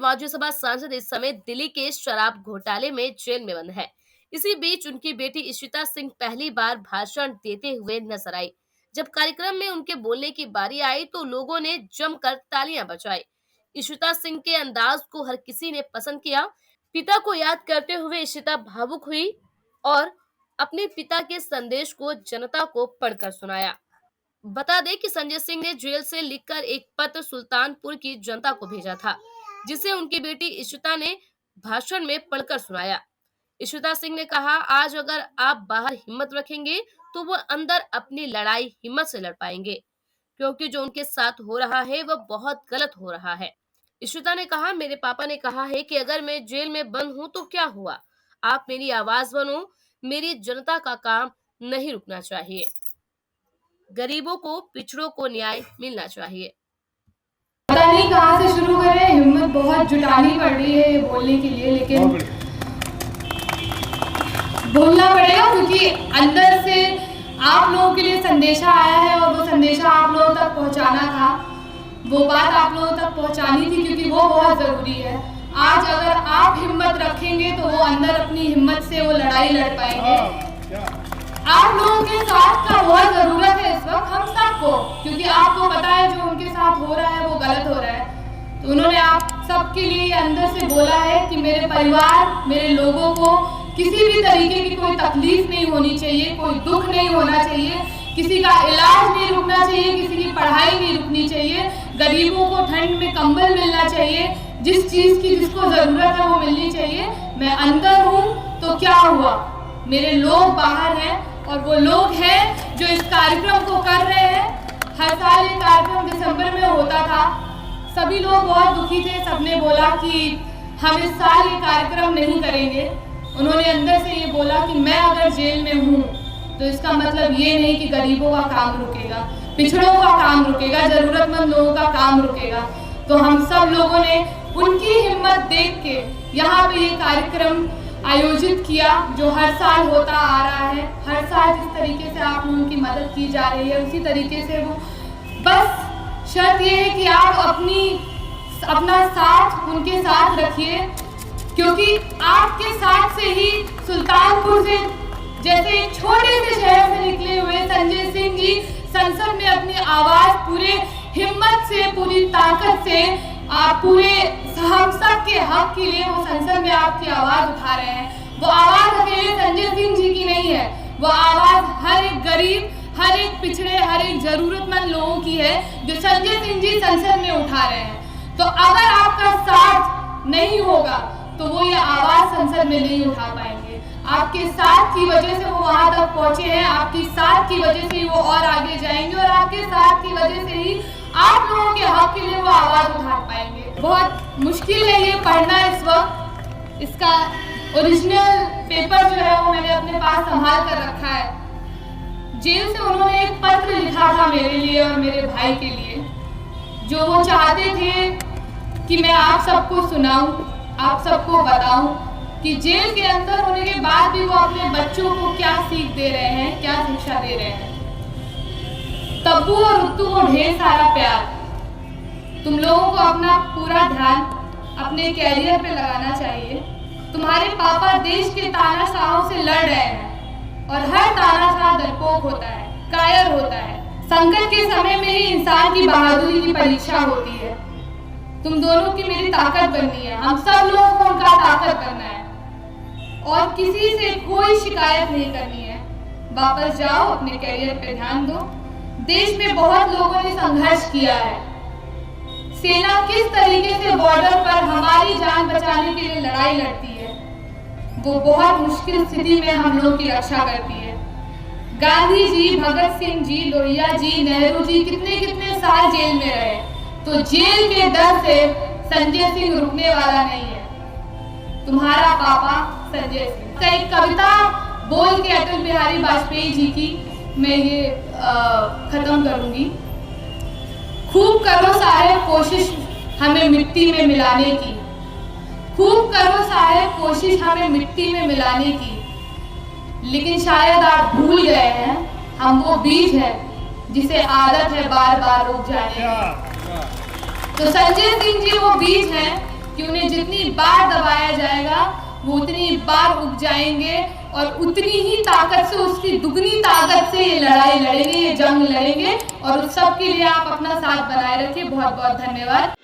राज्यसभा सांसद इस समय दिल्ली के शराब घोटाले में जेल में बंद है। इसी बीच उनकी बेटी इशिता सिंह पहली बार भाषण देते हुए नजर आई। जब कार्यक्रम में उनके बोलने की बारी आई तो लोगों ने जमकर तालियां बजाई। इशिता सिंह के अंदाज को हर किसी ने पसंद किया। पिता को याद करते हुए इशिता भावुक हुई और अपने पिता के संदेश को जनता को पढ़कर सुनाया। बता दें कि संजय सिंह ने जेल से लिखकर एक पत्र सुल्तानपुर की जनता को भेजा था, जिसे उनकी बेटी इशिता ने भाषण में पढ़कर सुनाया। इशिता सिंह ने कहा, आज अगर आप बाहर हिम्मत रखेंगे तो वो अंदर अपनी लड़ाई हिम्मत से लड़ पाएंगे, क्योंकि जो उनके साथ हो रहा है वह बहुत गलत हो रहा है। इशिता ने कहा, मेरे पापा ने कहा है कि अगर मैं जेल में बंद हूं तो क्या हुआ, आप मेरी आवाज बनो, मेरी जनता का काम नहीं रुकना चाहिए, गरीबों को पिछड़ों को न्याय मिलना चाहिए। पता नहीं कहाँ से शुरू करें, हिम्मत बहुत जुटानी पड़ रही है ये बोलने के लिए, लेकिन बोलना पड़ेगा क्योंकि अंदर से आप लोगों के लिए संदेशा आया है और वो संदेशा आप लोगों तक पहुंचाना था, वो बात आप लोगों तक पहुंचानी थी क्योंकि वो बहुत जरूरी है। आज अगर आप हिम्मत रखेंगे तो वो अंदर अपनी हिम्मत से वो लड़ाई लड़ पाएंगे। आप लोगों के साथ का बहुत जरूरत है इस वक्त हम सबको, क्योंकि आपको पता है जो उनके साथ हो रहा है वो गलत हो रहा है। तो उन्होंने आप सबके लिए अंदर से बोला है कि मेरे परिवार, मेरे लोगों को किसी भी तरीके की कोई तकलीफ नहीं होनी चाहिए, कोई दुख नहीं होना चाहिए, किसी का इलाज नहीं रुकना चाहिए, किसी की पढ़ाई नहीं रुकनी चाहिए, गरीबों को ठंड में कंबल मिलना चाहिए, जिस चीज की जिसको जरूरत है वो मिलनी चाहिए। मैं अंदर हूँ तो क्या हुआ, मेरे लोग बाहर हैं और वो लोग हैं जो इस कार्यक्रम को कर रहे हैं। हर साल ये कार्यक्रम दिसंबर में होता था, सभी लोग बहुत दुखी थे, सबने बोला कि हम इस साल ये कार्यक्रम नहीं करेंगे। उन्होंने अंदर से ये बोला कि मैं अगर जेल में हूँ तो इसका मतलब ये नहीं कि गरीबों का काम रुकेगा, पिछड़ों का काम रुकेगा, जरूरतमंद लोगों का काम रुकेगा। तो हम सब लोगों ने उनकी हिम्मत देख के यहाँ पे ये कार्यक्रम आयोजित किया जो हर साल होता आ रहा है। हर साल जिस तरीके से आप लोगों की मदद की जा रही है उसी तरीके से वो, बस शर्त ये है कि आप अपना साथ उनके साथ रखिए, क्योंकि आपके साथ से ही सुल्तानपुर से जैसे एक छोटे से शहर से निकले हुए संजय सिंह जी संसद में अपनी आवाज पूरे हिम्मत से, पूरी ताकत से, आप पूरे हम सब के हक के लिए वो संसद में आपकी आवाज उठा रहे हैं। वो आवाज अकेले संजय सिंह जी की नहीं है, वो आवाज हर एक गरीब, हर एक पिछड़े, हर एक जरूरतमंद लोगों की है जो संजय सिंह जी संसद में उठा रहे हैं। तो अगर आपका साथ नहीं होगा तो वो ये आवाज संसद में नहीं उठा पाएंगे। आपके साथ की वजह से वो वहां तक पहुंचे हैं, आपकी साथ की वजह से ही वो और आगे जाएंगे और आपके साथ की वजह से ही आप लोगों के हक के लिए वो आवाज उठा पाएंगे। बहुत मुश्किल है ये पढ़ना इस वक्त, इसका ओरिजिनल पेपर जो है वो मैंने अपने पास संभाल कर रखा है। जेल से उन्होंने एक पत्र लिखा था मेरे लिए और मेरे भाई के लिए, जो वो चाहते थे कि मैं आप सबको सुनाऊं, आप सबको बताऊं कि जेल के अंदर होने के बाद भी वो अपने बच्चों को क्या सीख दे रहे हैं, क्या शिक्षा दे रहे हैं। तब्बू और रुत्तू को ढेर सारा प्यार, तुम लोगों को अपना पूरा ध्यान अपने कैरियर पे लगाना चाहिए। तुम्हारे पापा देश के तानाशाहों से लड़ रहे हैं और हर तानाशाह डरपोक होता है, कायर होता है। संकट के समय में ही इंसान की बहादुरी की परीक्षा होती है। तुम दोनों की मेरी ताकत बननी है, हम सब लोगों को उनका ताकत बनना है और किसी से कोई शिकायत नहीं करनी है। वापस जाओ, अपने कैरियर पे ध्यान दो। देश में बहुत लोगों ने संघर्ष किया है, सेना किस तरीके से बॉर्डर पर हमारी जान बचाने के लिए लड़ाई लड़ती है, वो बहुत मुश्किल स्थिति में हम लोग की रक्षा करती है। गांधी जी, भगत सिंह जी, लोहिया जी, नेहरू जी कितने कितने साल जेल में रहे, तो जेल के डर से संजय सिंह रुकने वाला नहीं है। तुम्हारा पापा संजय सिंह। एक कविता बोल के अटल बिहारी वाजपेयी जी की मैं ये खत्म करूंगी। खूब करो साहेब कोशिश हमें मिट्टी में मिलाने की, खूब करो साहेब कोशिश हमें मिट्टी में मिलाने की, लेकिन शायद आप भूल गए हैं हम वो बीज है जिसे आदत है बार बार रुक जाने की। तो संजय सिंह जी वो बीज हैं कि उन्हें जितनी बार दबाया जाएगा वो उतनी बार उग जाएंगे और उतनी ही ताकत से, उसकी दुगनी ताकत से ये लड़ाई लड़ेंगे, ये जंग लड़ेंगे। और उस सब के लिए आप अपना साथ बनाए रखिए। बहुत बहुत धन्यवाद।